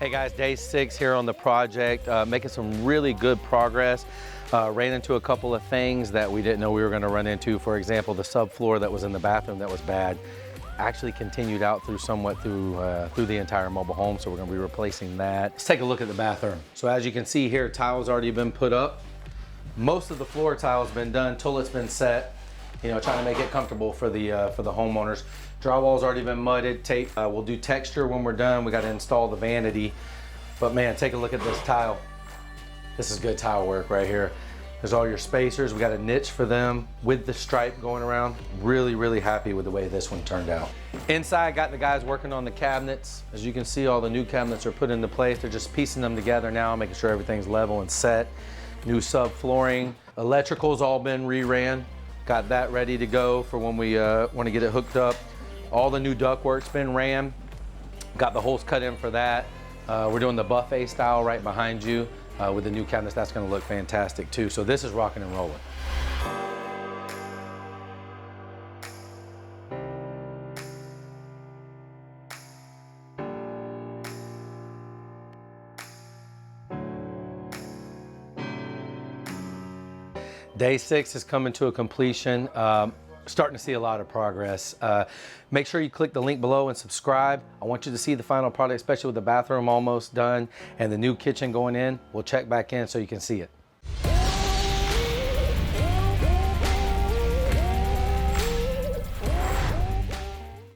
Hey guys, day 6 here on the project, making some really good progress. Ran into a couple of things that we didn't know we were going to run into. For example, the subfloor that was in the bathroom that was bad actually continued out through the entire mobile home, so we're going to be replacing that. Let's take a look at the bathroom. So as you can see here, tile's already been put up. Most of the floor tile's been done, toilet's been set. You know, trying to make it comfortable for the homeowners. Drywall's already been mudded, tape. We'll do texture when we're done. We got to install the vanity. But man, take a look at this tile. This is good tile work right here. There's all your spacers. We got a niche for them with the stripe going around. Really, really happy with the way this one turned out. Inside, got the guys working on the cabinets. As you can see, all the new cabinets are put into place. They're just piecing them together now, making sure everything's level and set. New subflooring. Electrical's all been re-ran. Got that ready to go for when we want to get it hooked up. All the new ductwork's been ran. Got the holes cut in for that. We're doing the buffet style right behind you with the new cabinets. That's going to look fantastic too. So this is rocking and rolling. Day 6 is coming to a completion. Starting to see a lot of progress. Make sure you click the link below and subscribe. I want you to see the final product, especially with the bathroom almost done and the new kitchen going in. We'll check back in so you can see it.